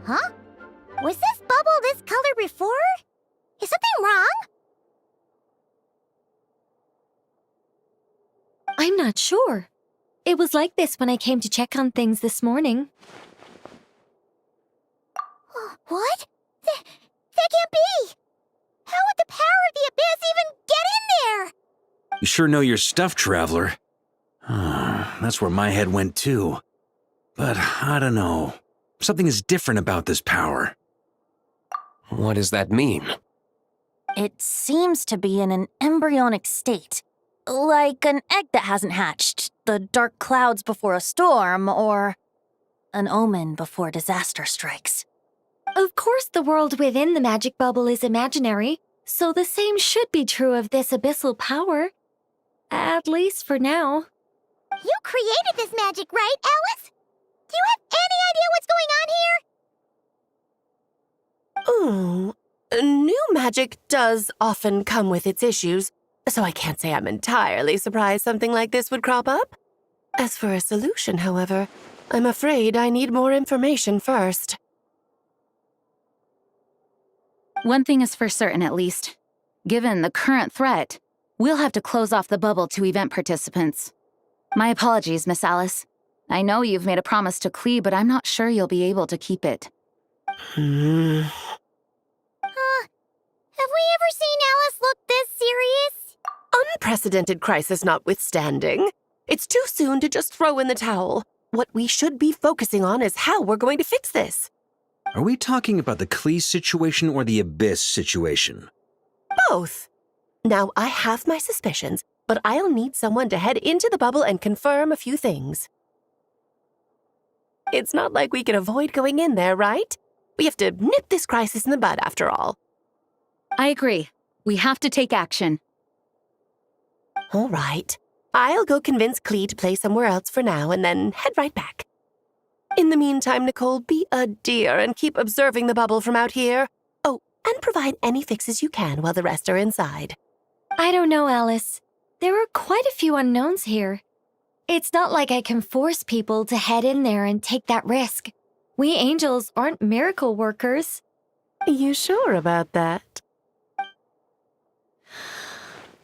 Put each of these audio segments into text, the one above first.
Huh? Was this bubble this color before? Is something wrong? I'm not sure. It was like this when I came to check on things this morning. What? That can't be! How would the power of the abyss even get in there? You sure know your stuff, Traveler. That's where my head went too. But I don't know. Something is different about this power. What does that mean? It seems to be in an embryonic state. Like an egg that hasn't hatched, the dark clouds before a storm, or an omen before disaster strikes. Of course the world within the magic bubble is imaginary, so the same should be true of this abyssal power. At least for now. You created this magic, right, Alice? Do you have any idea what's going on here? Ooh, new magic does often come with its issues, so I can't say I'm entirely surprised something like this would crop up. As for a solution, however, I'm afraid I need more information first. One thing is for certain, at least. Given the current threat, we'll have to close off the bubble to event participants. My apologies, Miss Alice. I know you've made a promise to Klee, but I'm not sure you'll be able to keep it. Have we ever seen Alice look this serious? Unprecedented crisis notwithstanding, it's too soon to just throw in the towel. What we should be focusing on is how we're going to fix this. Are we talking about the Klee situation or the Abyss situation? Both. Now, I have my suspicions, but I'll need someone to head into the bubble and confirm a few things. It's not like we can avoid going in there, right? We have to nip this crisis in the bud, after all. I agree. We have to take action. All right. I'll go convince Klee to play somewhere else for now and then head right back. In the meantime, Nicole, be a dear and keep observing the bubble from out here. Oh, and provide any fixes you can while the rest are inside. I don't know, Alice. There are quite a few unknowns here. It's not like I can force people to head in there and take that risk. We angels aren't miracle workers. You sure about that?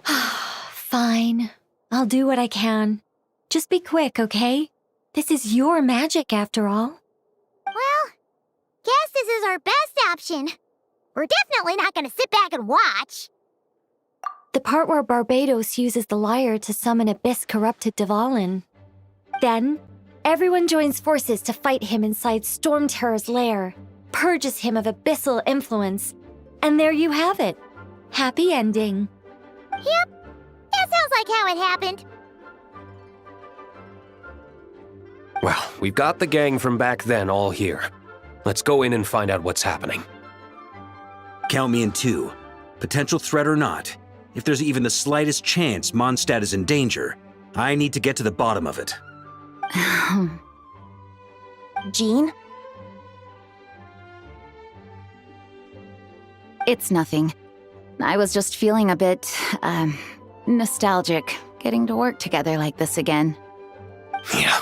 Fine. I'll do what I can. Just be quick, okay? This is your magic, after all. Well, guess this is our best option. We're definitely not gonna sit back and watch. The part where Barbados uses the lyre to summon abyss-corrupted Dvalin. Then, everyone joins forces to fight him inside Storm Terror's lair, purges him of abyssal influence, and there you have it. Happy ending. Yep, that sounds like how it happened. Well, we've got the gang from back then all here. Let's go in and find out what's happening. Count me in too. Potential threat or not, if there's even the slightest chance Mondstadt is in danger, I need to get to the bottom of it. Jean? It's nothing. I was just feeling a bit, nostalgic, getting to work together like this again. Yeah.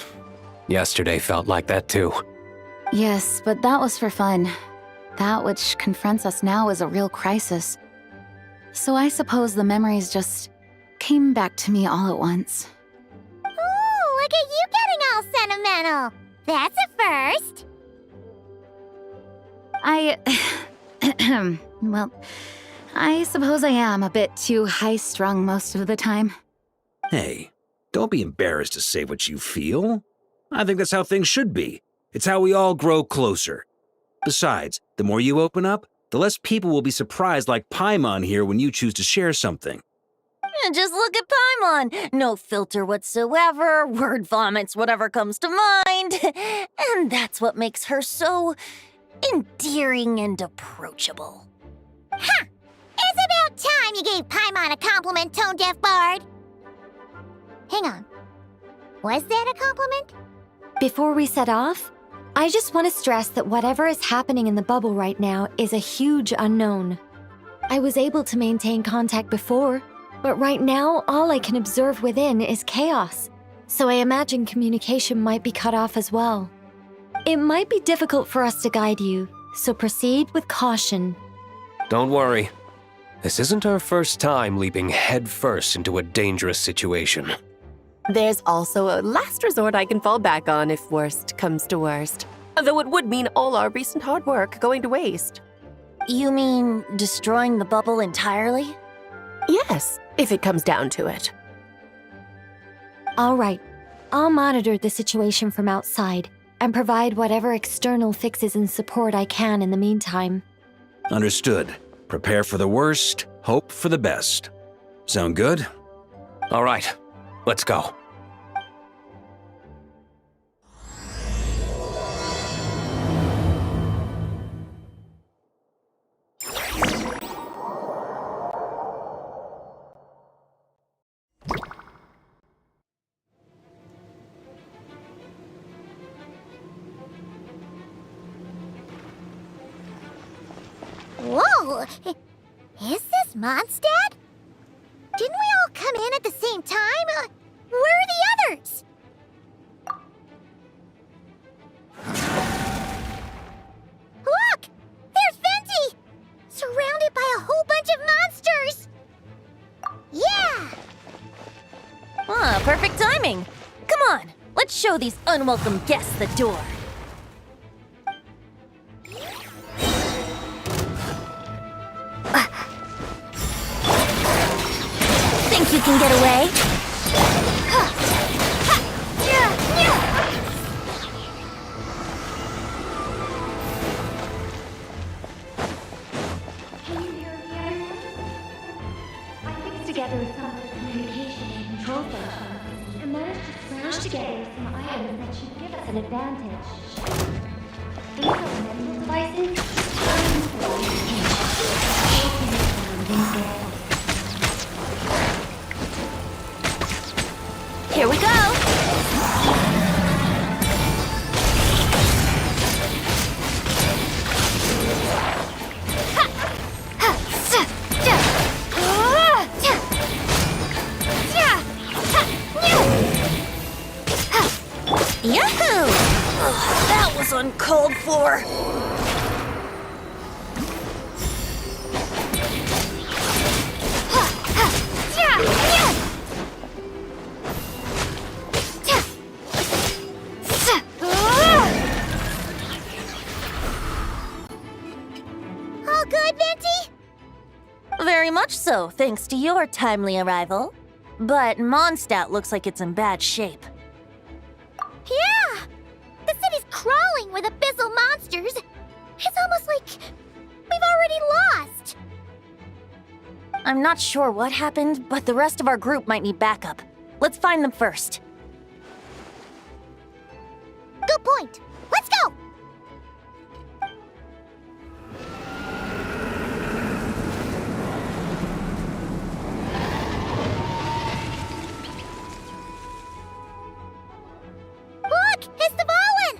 Yesterday felt like that too. Yes, but that was for fun. That which confronts us now is a real crisis. So I suppose the memories just came back to me all at once. Ooh, look at you getting all sentimental. That's a first. Well, I suppose I am a bit too high-strung most of the time. Hey, don't be embarrassed to say what you feel. I think that's how things should be. It's how we all grow closer. Besides, the more you open up, the less people will be surprised like Paimon here when you choose to share something. Just look at Paimon. No filter whatsoever, word vomits whatever comes to mind. And that's what makes her so endearing and approachable. Ha! It's about time you gave Paimon a compliment, tone-deaf bard! Hang on. Was that a compliment? Before we set off, I just want to stress that whatever is happening in the bubble right now is a huge unknown. I was able to maintain contact before, but right now all I can observe within is chaos, so I imagine communication might be cut off as well. It might be difficult for us to guide you, so proceed with caution. Don't worry. This isn't our first time leaping headfirst into a dangerous situation. There's also a last resort I can fall back on if worst comes to worst. Though it would mean all our recent hard work going to waste. You mean destroying the bubble entirely? Yes, if it comes down to it. All right, I'll monitor the situation from outside and provide whatever external fixes and support I can in the meantime. Understood. Prepare for the worst, hope for the best. Sound good? All right, let's go. Whoa! Is this Mondstadt? Didn't we all come in at the same time? Where are the others? Look! There's Venti! Surrounded by a whole bunch of monsters! Yeah! Ah, perfect timing. Come on, let's show these unwelcome guests the door. Think you can get away? I fixed together some communication and control functions and managed to smash together some items that should give us an advantage. These are mental devices. Here we go! Yahoo! That was uncalled for. All good, Venti? Very much so, thanks to your timely arrival. But Mondstadt looks like it's in bad shape. Yeah! The city's crawling with abyssal monsters. It's almost like we've already lost. I'm not sure what happened, but the rest of our group might need backup. Let's find them first. Good point. Let's go! Look! It's Dvalin!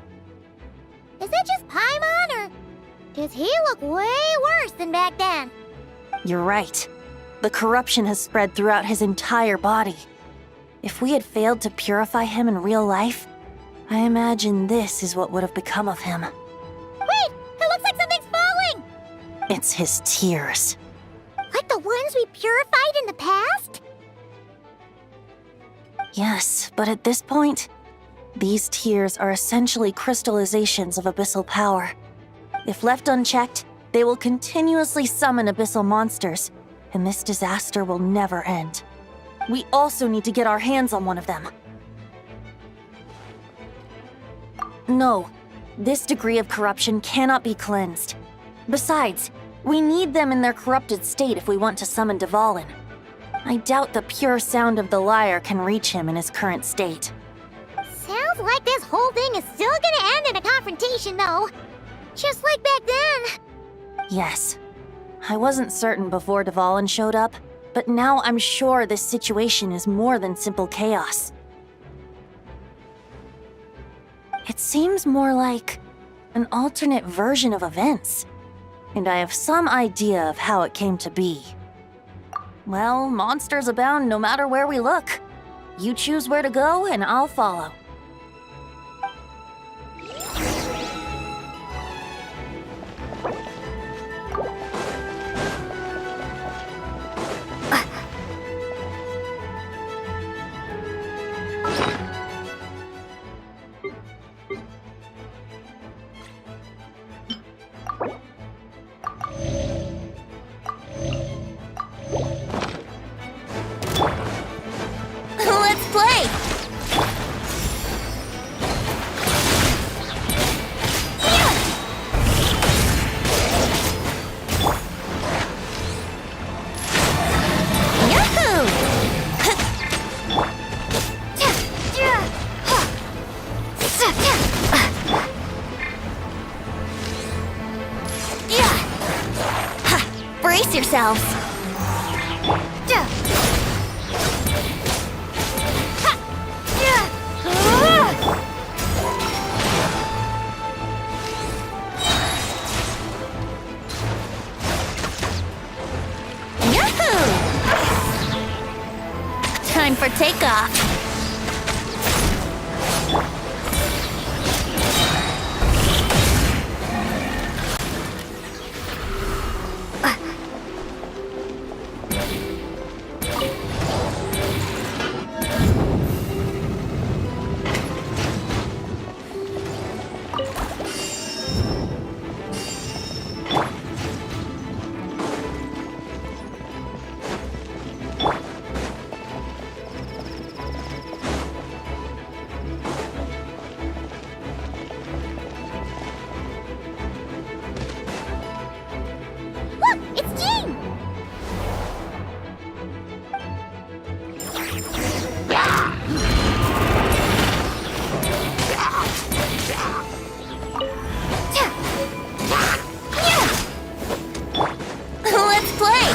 Is it just Paimon, or does he look way worse than back then? You're right. The corruption has spread throughout his entire body. If we had failed to purify him in real life, I imagine this is what would have become of him. Wait! It looks like something's falling! It's his tears. Like the ones we purified in the past? Yes, but at this point, these tears are essentially crystallizations of abyssal power. If left unchecked, they will continuously summon abyssal monsters, and this disaster will never end. We also need to get our hands on one of them. No, this degree of corruption cannot be cleansed. Besides, we need them in their corrupted state if we want to summon Dvalin. I doubt the pure sound of the lyre can reach him in his current state. Sounds like this whole thing is still gonna end in a confrontation, though. Just like back then. Yes. I wasn't certain before Dvalin showed up, but now I'm sure this situation is more than simple chaos. It seems more like an alternate version of events, and I have some idea of how it came to be. Well, monsters abound no matter where we look. You choose where to go, and I'll follow. Let's play! Brace yourselves! Time for takeoff. Look, it's Jean! Let's play!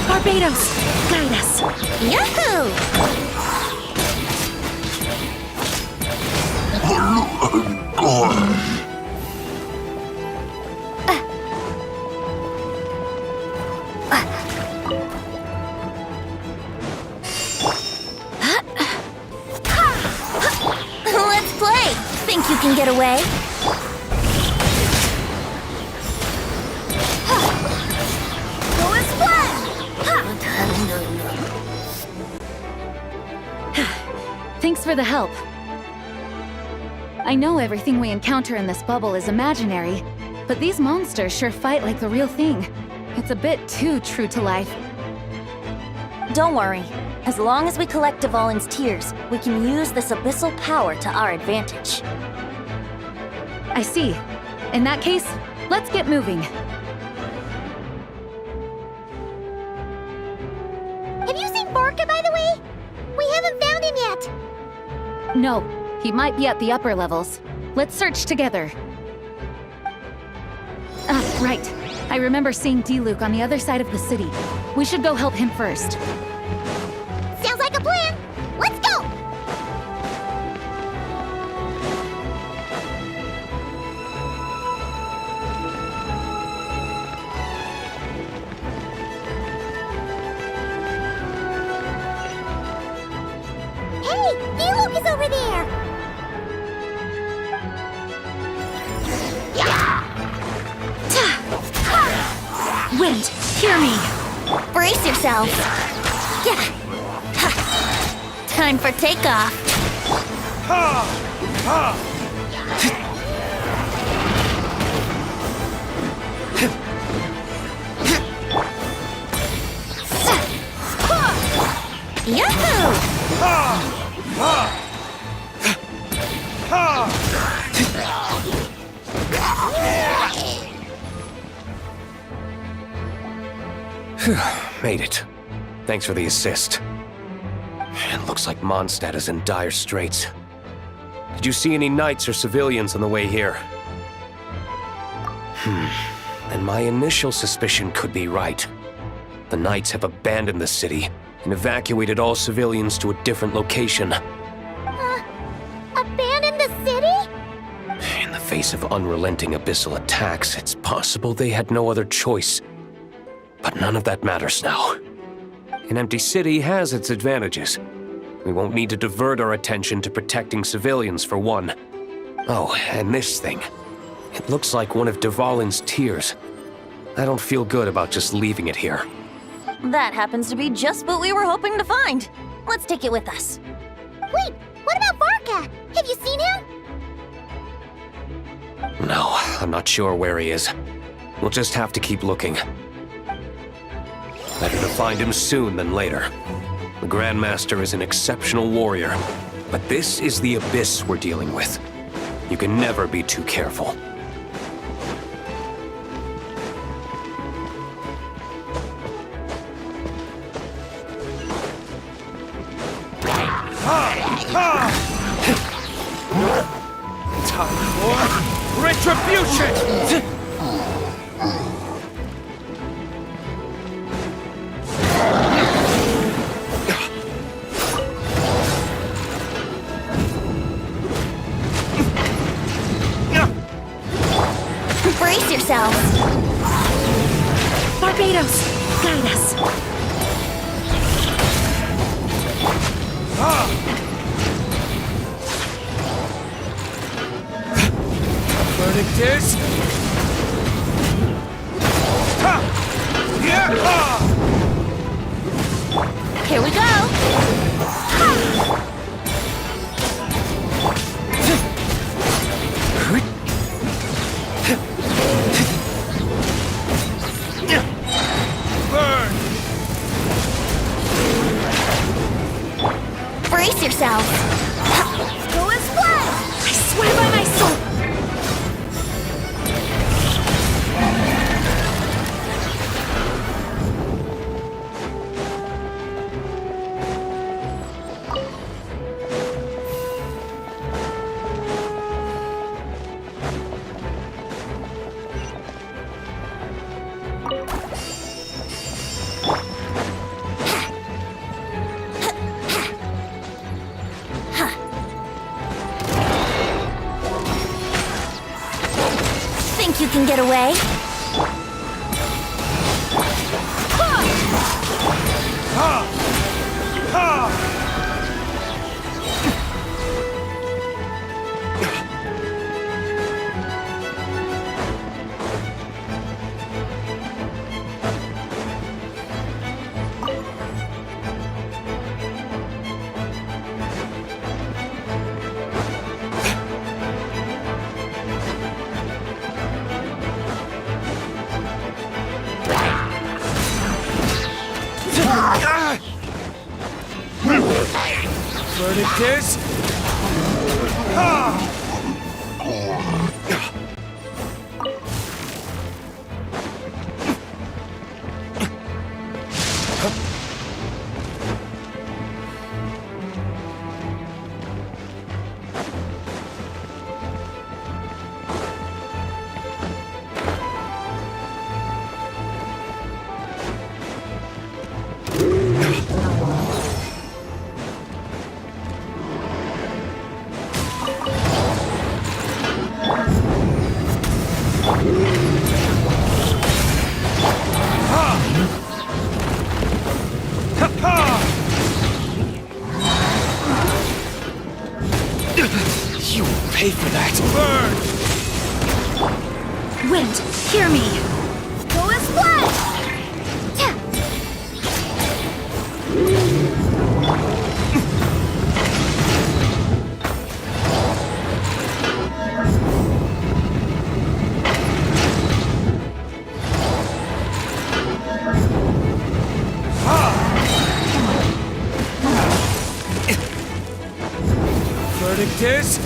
Barbados, guide us. Yahoo! Let's play! Think you can get away? Go as planned! Thanks for the help. I know everything we encounter in this bubble is imaginary, but these monsters sure fight like the real thing. It's a bit too true to life. Don't worry. As long as we collect Dvalin's tears, we can use this abyssal power to our advantage. I see. In that case, let's get moving. Have you seen Borka, by the way? We haven't found him yet. No, he might be at the upper levels. Let's search together. Ah, right. I remember seeing D-Luke on the other side of the city. We should go help him first. Sounds like a plan. Let's go! Hey, D-Luke is over there! Wind, hear me. Brace yourself! Yeah! Ha. Time for takeoff! Yahoo! Made it. Thanks for the assist. It looks like Mondstadt is in dire straits. Did you see any knights or civilians on the way here? And my initial suspicion could be right. The knights have abandoned the city and evacuated all civilians to a different location. Abandon the city? In the face of unrelenting abyssal attacks, it's possible they had no other choice. But none of that matters now. An empty city has its advantages. We won't need to divert our attention to protecting civilians, for one. Oh, and this thing. It looks like one of Dvalin's tears. I don't feel good about just leaving it here. That happens to be just what we were hoping to find. Let's take it with us. Wait, what about Varka? Have you seen him? No, I'm not sure where he is. We'll just have to keep looking. Better to find him soon than later. The Grandmaster is an exceptional warrior, but this is the abyss we're dealing with. You can never be too careful. Time for retribution! Brace yourselves. Barbados, guide us. Verdict is... Here we go. Burn! Brace yourselves. Go and splat! I swear by my soul. Think you can get away? Verdict is... You will pay for that! Burn! Wind, hear me. Go and splat! Verdict is...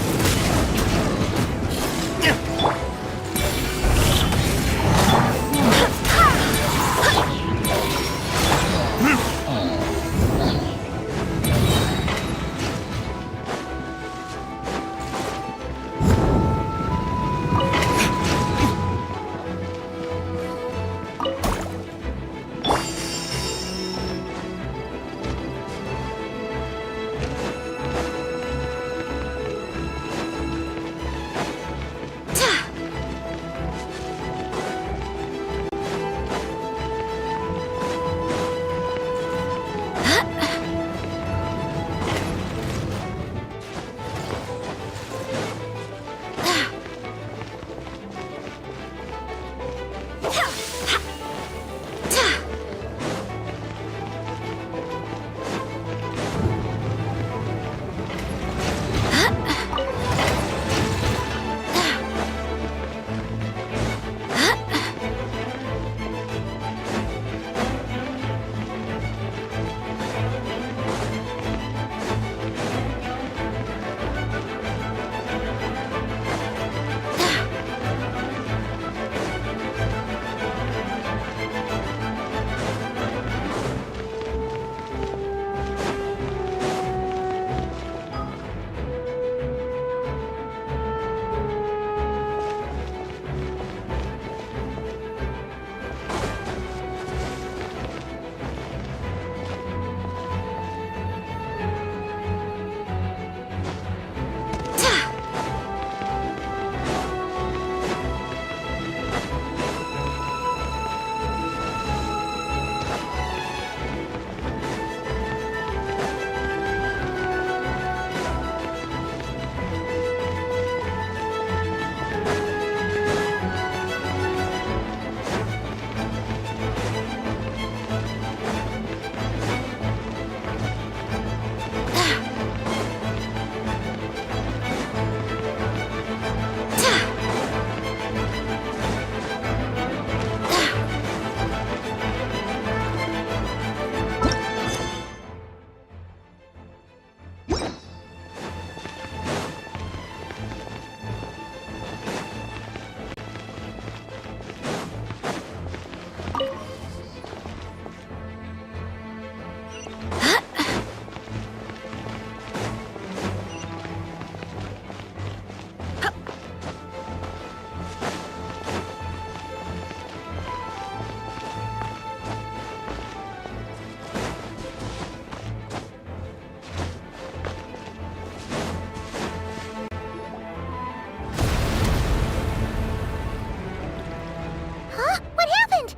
Huh? What happened?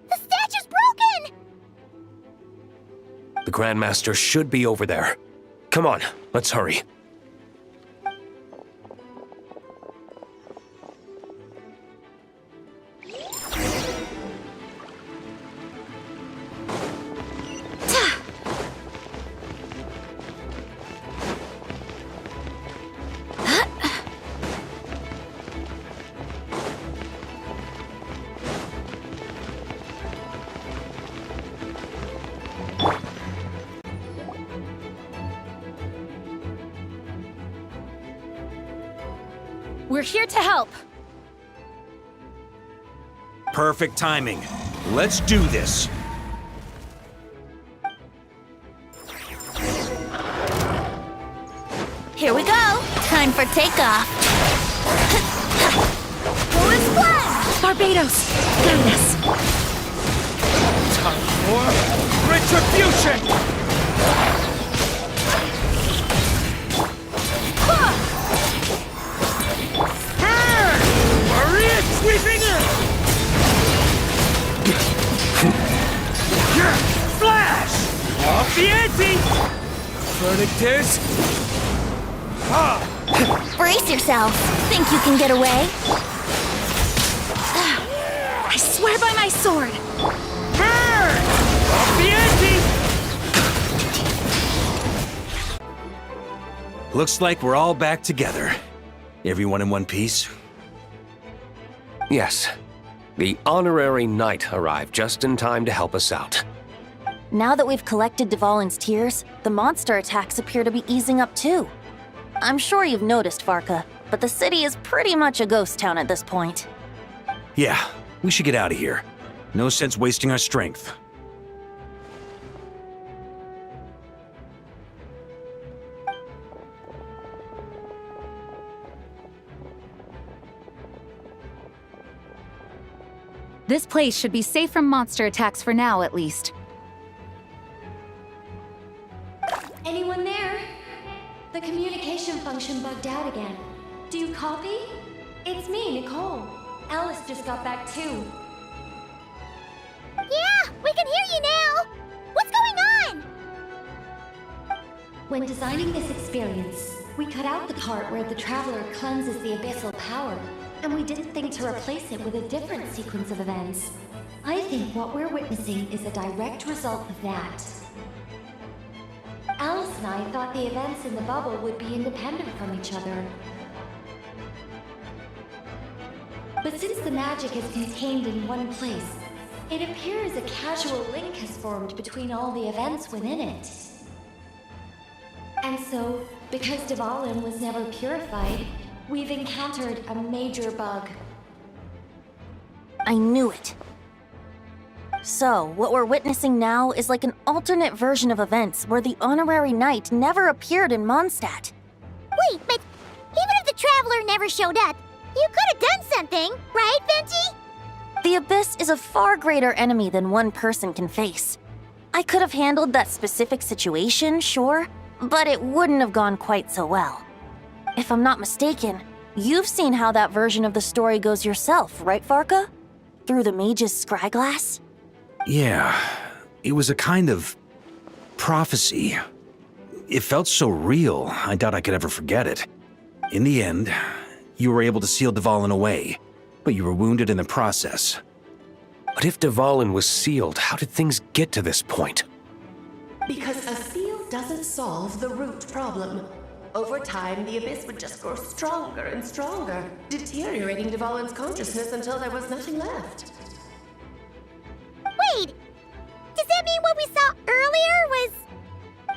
The statue's broken! The Grandmaster should be over there. Come on, let's hurry. We're here to help. Perfect timing. Let's do this. Here we go. Time for takeoff. Full splash! Barbados, guide us. Time for retribution! Sweeping in! Flash! Off the ante! Verdict is... Brace yourself. Think you can get away? I swear by my sword. Burn! Off the ante! Looks like we're all back together. Everyone in one piece. Yes. The honorary knight arrived just in time to help us out. Now that we've collected Dvalin's tears, the monster attacks appear to be easing up too. I'm sure you've noticed, Varka, but the city is pretty much a ghost town at this point. Yeah, we should get out of here. No sense wasting our strength. This place should be safe from monster attacks for now, at least. Anyone there? The communication function bugged out again. Do you copy? It's me, Nicole. Alice just got back too. Yeah, we can hear you now! What's going on? When designing this experience, we cut out the part where the traveler cleanses the abyssal power, and we didn't think to replace it with a different sequence of events. I think what we're witnessing is a direct result of that. Alice and I thought the events in the bubble would be independent from each other. But since the magic is contained in one place, it appears a casual link has formed between all the events within it. And so, because Dvalin was never purified, we've encountered a major bug. I knew it. So, what we're witnessing now is like an alternate version of events where the honorary knight never appeared in Mondstadt. Wait, but even if the Traveler never showed up, you could have done something, right, Venti? The Abyss is a far greater enemy than one person can face. I could have handled that specific situation, sure, but it wouldn't have gone quite so well. If I'm not mistaken, you've seen how that version of the story goes yourself, right, Varka? Through the mage's scryglass? Yeah, it was a kind of prophecy. It felt so real, I doubt I could ever forget it. In the end, you were able to seal Dvalin away, but you were wounded in the process. But if Dvalin was sealed, how did things get to this point? Because a seal doesn't solve the root problem. Over time, the Abyss would just grow stronger and stronger, deteriorating Dvalin's consciousness until there was nothing left. Wait! Does that mean what we saw earlier was...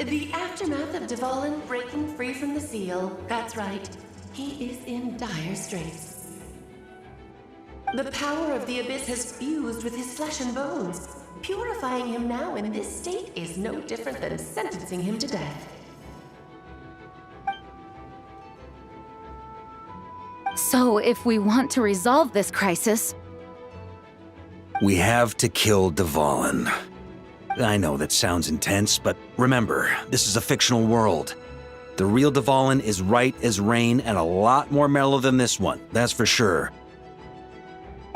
The aftermath of Dvalin breaking free from the seal, that's right. He is in dire straits. The power of the abyss has fused with his flesh and bones. Purifying him now in this state is no different than sentencing him to death. So, if we want to resolve this crisis, We have to kill Dvalin. I know that sounds intense, but remember, this is a fictional world. The real Dvalin is right as rain and a lot more mellow than this one, that's for sure.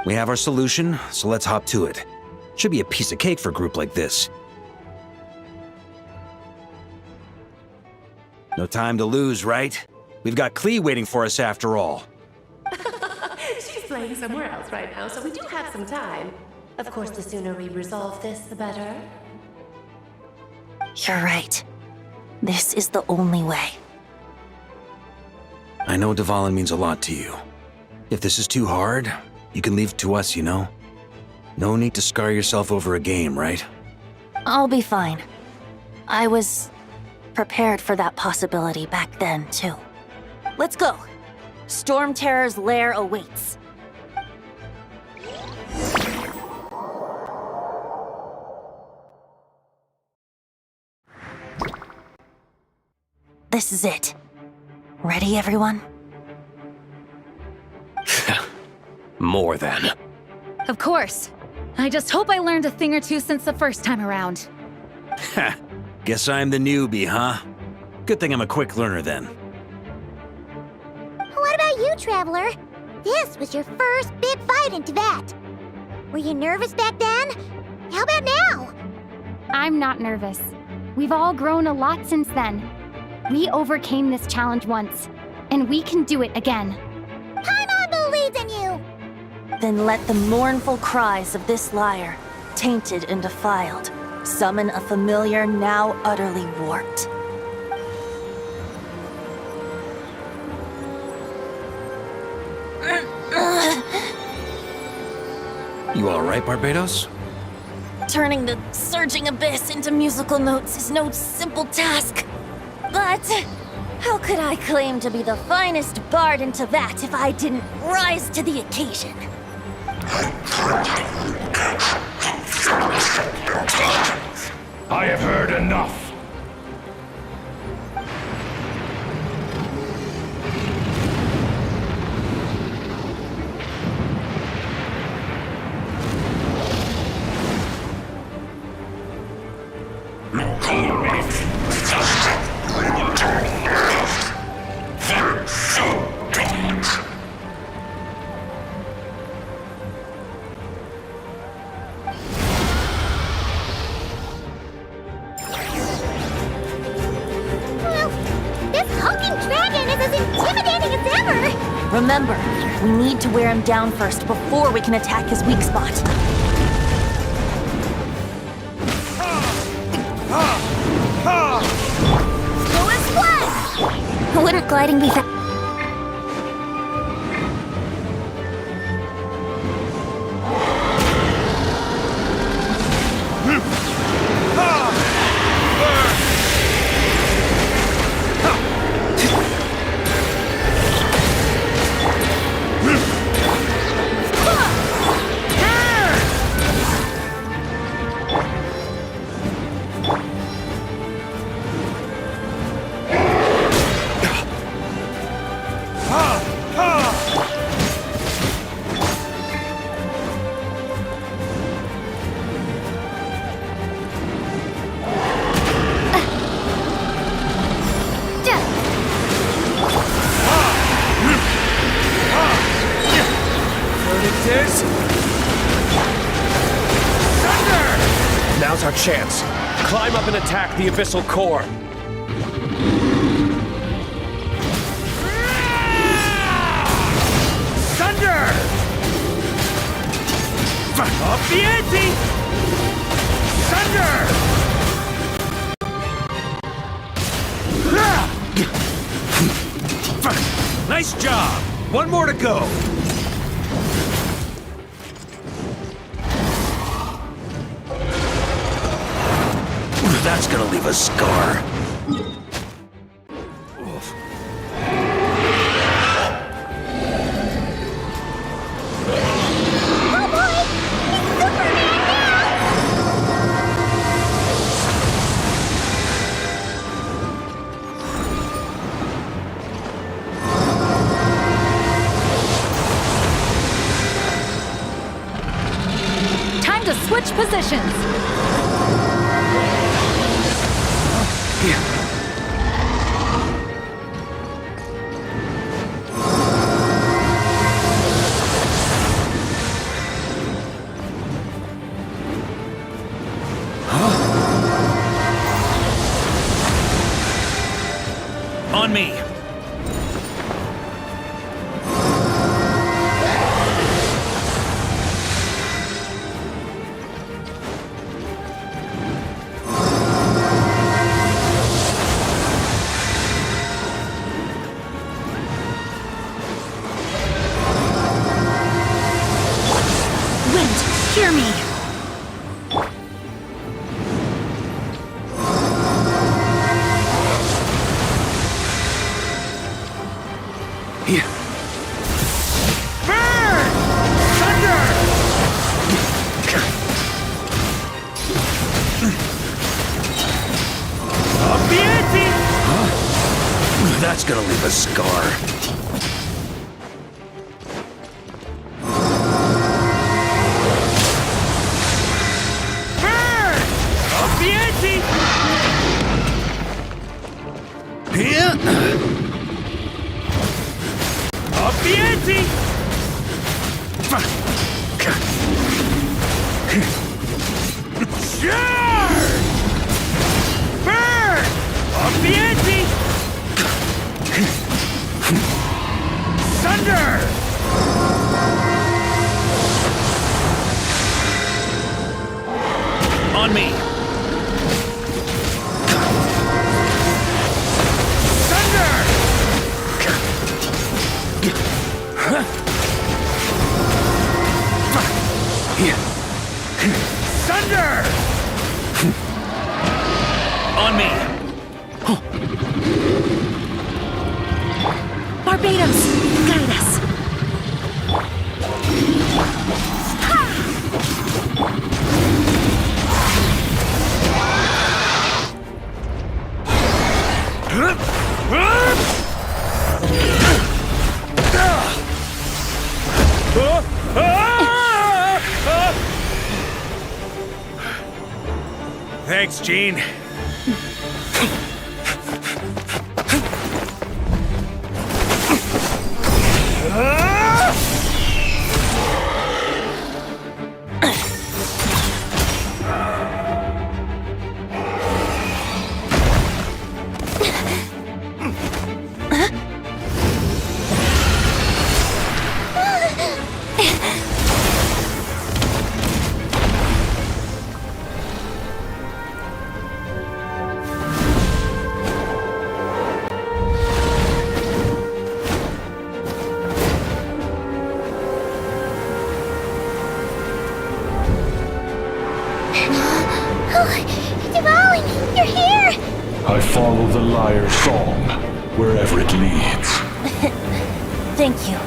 We have our solution, so let's hop to it. Should be a piece of cake for a group like this. No time to lose, right? We've got Klee waiting for us after all. She's playing somewhere else right now, so we do have some time. Of course, the sooner we resolve this, the better. You're right. This is the only way. I know Dvalin means a lot to you. If this is too hard, you can leave it to us, you know? No need to scar yourself over a game, right? I'll be fine. I was prepared for that possibility back then, too. Let's go. Storm Terror's lair awaits. This is it. Ready, everyone? More than. of course. I just hope I learned a thing or two since the first time around. Ha! Guess I'm the newbie, huh? Good thing I'm a quick learner then. What about you, Traveler? This was your first big fight in Tibet. Were you nervous back then? How about now? I'm not nervous. We've all grown a lot since then. We overcame this challenge once, and we can do it again. Paimon believes in you! Then let the mournful cries of this lyre, tainted and defiled, summon a familiar now utterly warped. You alright, Barbados? Turning the surging abyss into musical notes is no simple task. But how could I claim to be the finest bard in Tibet if I didn't rise to the occasion? I have heard enough. Well, this hulking dragon is as intimidating as ever! Remember, we need to wear him down first before we can attack his weak spot. Slow as flash! Wouldn't gliding be fast? Now's our chance. Climb up and attack the abyssal core. Thunder! Up the ante! Thunder! Nice job! One more to go! That's gonna leave a scar. Time to switch positions. On me. Wind, hear me. That's gonna leave a scar. On me. Thunder! On me. Barbados, guide us. Thanks, Gene. Devouring, you're here! I follow the lyre's song, wherever it leads. Thank you.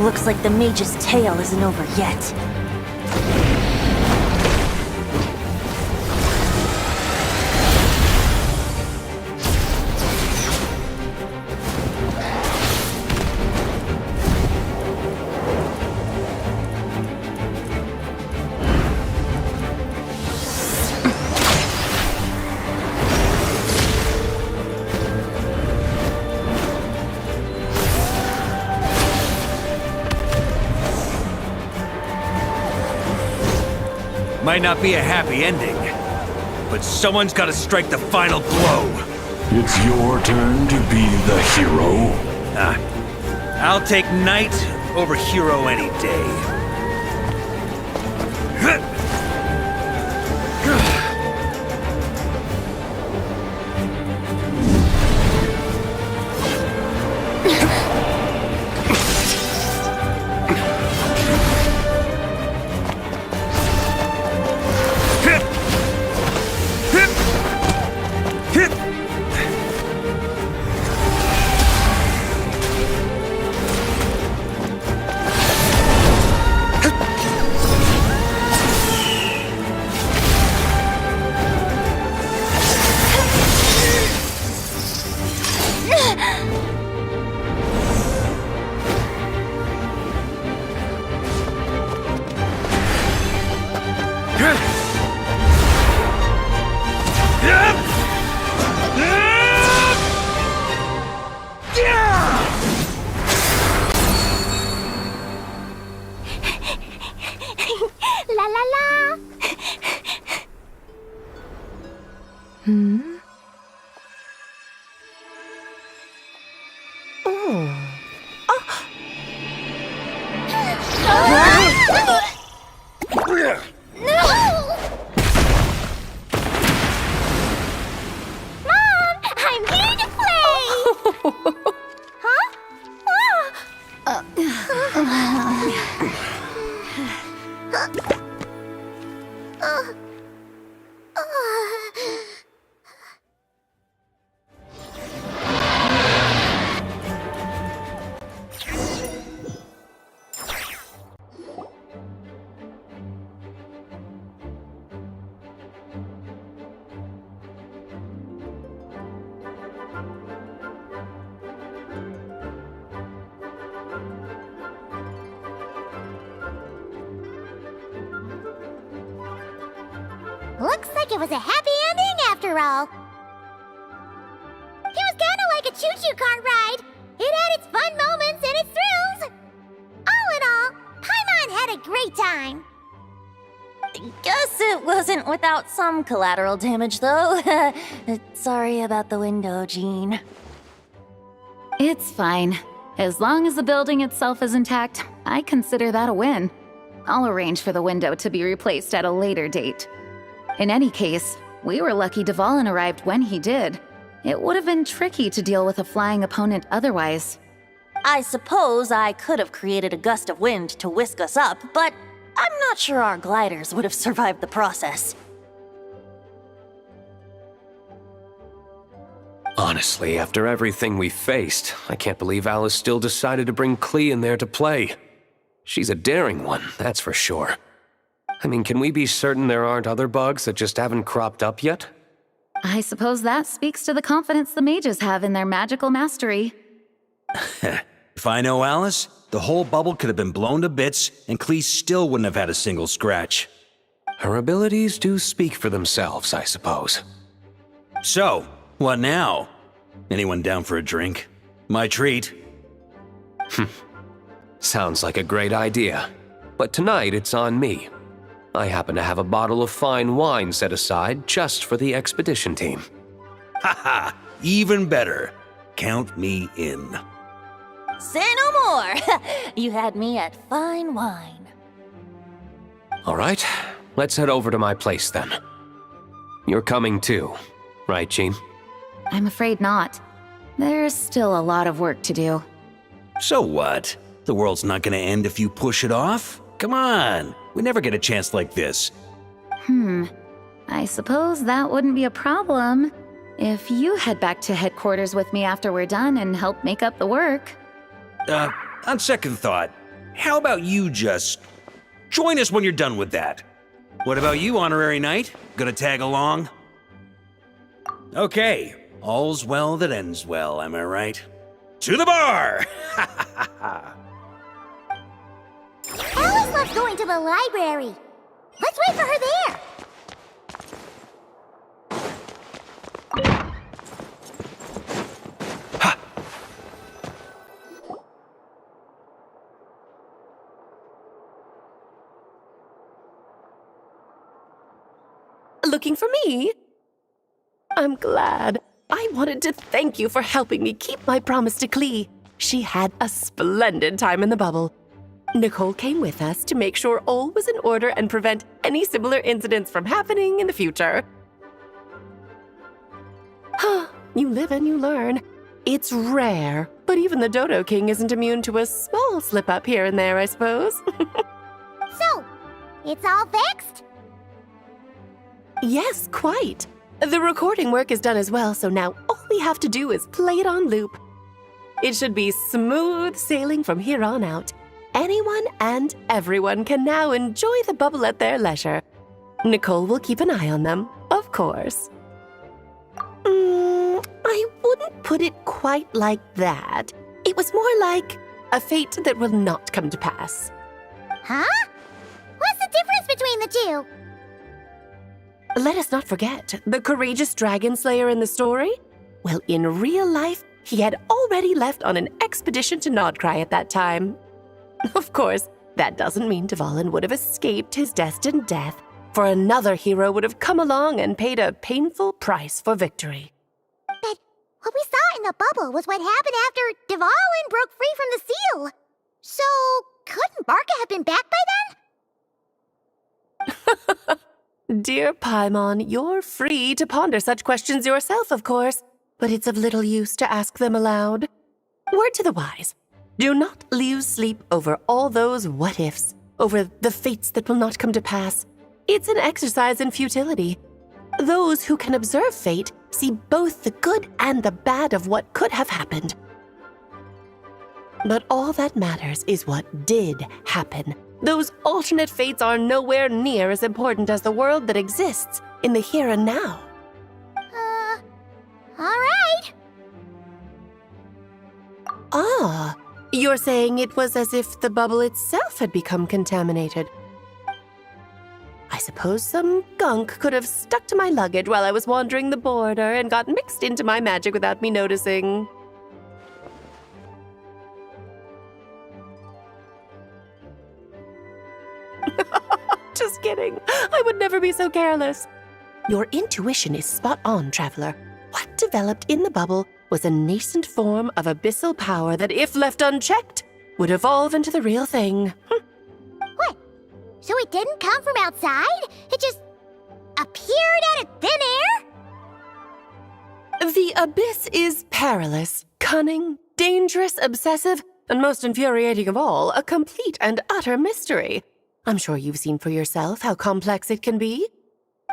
Looks like the mage's tale isn't over yet. Might not be a happy ending, but someone's gotta strike the final blow. It's your turn to be the hero. I'll take knight over hero any day. Hmm? Oh. Mom, I'm here to play! Huh? Looks like it was a happy ending after all. It was kinda like a choo-choo cart ride. It had its fun moments and its thrills. All in all, Paimon had a great time. Guess it wasn't without some collateral damage, though. Sorry about the window, Jean. It's fine. As long as the building itself is intact, I consider that a win. I'll arrange for the window to be replaced at a later date. In any case, we were lucky Dvalin arrived when he did. It would have been tricky to deal with a flying opponent otherwise. I suppose I could have created a gust of wind to whisk us up, but I'm not sure our gliders would have survived the process. Honestly, after everything we faced, I can't believe Alice still decided to bring Klee in there to play. She's a daring one, that's for sure. I mean, can we be certain there aren't other bugs that just haven't cropped up yet? I suppose that speaks to the confidence the mages have in their magical mastery. If I know Alice, the whole bubble could have been blown to bits, and Klee still wouldn't have had a single scratch. Her abilities do speak for themselves, I suppose. So, what now? Anyone down for a drink? My treat. Sounds like a great idea. But tonight it's on me. I happen to have a bottle of fine wine set aside just for the expedition team. Haha, even better. Count me in. Say no more! You had me at fine wine. All right, let's head over to my place then. You're coming too, right, Jean? I'm afraid not. There's still a lot of work to do. So what? The world's not gonna end if you push it off? Come on, we never get a chance like this. I suppose that wouldn't be a problem if you head back to headquarters with me after we're done and help make up the work. On second thought, how about you just join us when you're done with that? What about you, Honorary Knight? Gonna tag along? Okay, all's well that ends well, am I right? To the bar! Alice loves going to the library. Let's wait for her there. Looking for me? I'm glad. I wanted to thank you for helping me keep my promise to Klee. She had a splendid time in the bubble. Nicole came with us to make sure all was in order and prevent any similar incidents from happening in the future. You live and you learn. It's rare, but even the Dodo King isn't immune to a small slip-up here and there, I suppose. So, it's all fixed? Yes, quite. The recording work is done as well, so now all we have to do is play it on loop. It should be smooth sailing from here on out. Anyone and everyone can now enjoy the bubble at their leisure. Nicole will keep an eye on them, of course. I wouldn't put it quite like that. It was more like a fate that will not come to pass. Huh? What's the difference between the two? Let us not forget the courageous dragon slayer in the story. Well, in real life, he had already left on an expedition to Nod-krai at that time. Of course, that doesn't mean Dvalin would have escaped his destined death, for another hero would have come along and paid a painful price for victory. But what we saw in the bubble was what happened after Dvalin broke free from the seal. So, couldn't Barca have been back by then? Dear Paimon, you're free to ponder such questions yourself, of course, but it's of little use to ask them aloud. Word to the wise, do not lose sleep over all those what-ifs, over the fates that will not come to pass. It's an exercise in futility. Those who can observe fate see both the good and the bad of what could have happened. But all that matters is what did happen. Those alternate fates are nowhere near as important as the world that exists in the here and now. Alright. Ah, you're saying it was as if the bubble itself had become contaminated. I suppose some gunk could have stuck to my luggage while I was wandering the border and got mixed into my magic without me noticing. Just kidding. I would never be so careless. Your intuition is spot on, Traveler. What developed in the bubble was a nascent form of abyssal power that, if left unchecked, would evolve into the real thing. What? So it didn't come from outside? It just appeared out of thin air? The abyss is perilous, cunning, dangerous, obsessive, and most infuriating of all, a complete and utter mystery. I'm sure you've seen for yourself how complex it can be.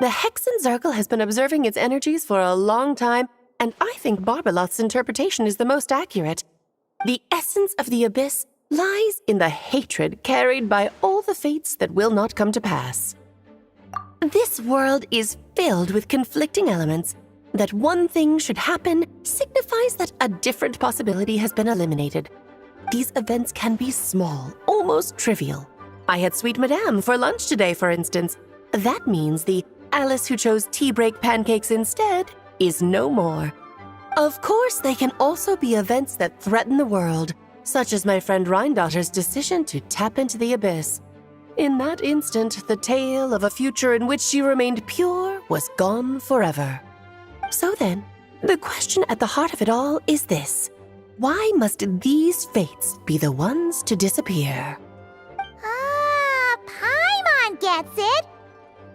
The Hexen Zircle has been observing its energies for a long time, and I think Barbalot's interpretation is the most accurate. The essence of the abyss lies in the hatred carried by all the fates that will not come to pass. This world is filled with conflicting elements. That one thing should happen signifies that a different possibility has been eliminated. These events can be small, almost trivial. I had Sweet Madame for lunch today, for instance. That means the Alice who chose tea break pancakes instead is no more. Of course, they can also be events that threaten the world, such as my friend Rhindotter's decision to tap into the abyss. In that instant, the tale of a future in which she remained pure was gone forever. So then, the question at the heart of it all is this: why must these fates be the ones to disappear? Paimon gets it.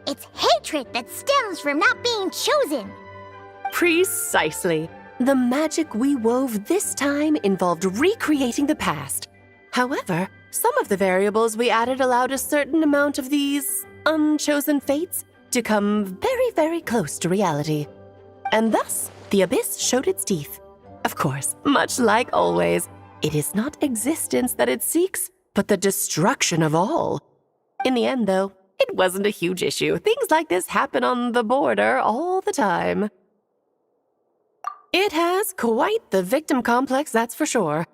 It's hatred that stems from not being chosen. Precisely. The magic we wove this time involved recreating the past. However, some of the variables we added allowed a certain amount of these unchosen fates to come very, very close to reality. And thus, the abyss showed its teeth. Of course, much like always, it is not existence that it seeks, but the destruction of all. In the end, though, it wasn't a huge issue. Things like this happen on the border all the time. It has quite the victim complex, that's for sure.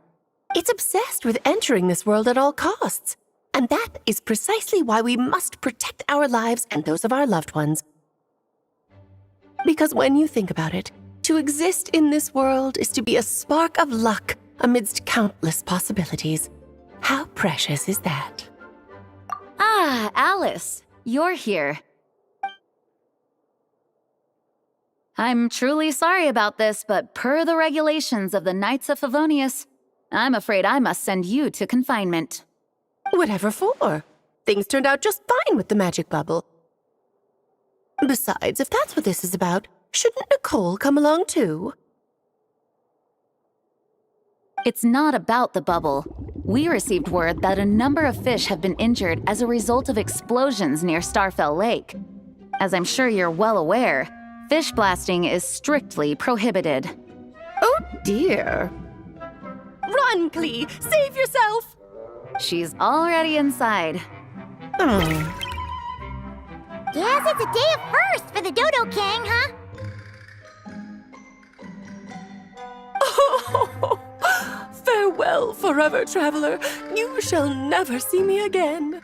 It's obsessed with entering this world at all costs. And that is precisely why we must protect our lives and those of our loved ones. Because when you think about it, to exist in this world is to be a spark of luck amidst countless possibilities. How precious is that? Ah, Alice, you're here. I'm truly sorry about this, but per the regulations of the Knights of Favonius, I'm afraid I must send you to confinement. Whatever for? Things turned out just fine with the magic bubble. Besides, if that's what this is about, shouldn't Nicole come along too? It's not about the bubble. We received word that a number of fish have been injured as a result of explosions near Starfell Lake. As I'm sure you're well aware, fish blasting is strictly prohibited. Oh dear. Run, Klee! Save yourself! She's already inside. Guess it's a day of first for the Dodo King, huh? Farewell, forever traveler. You shall never see me again.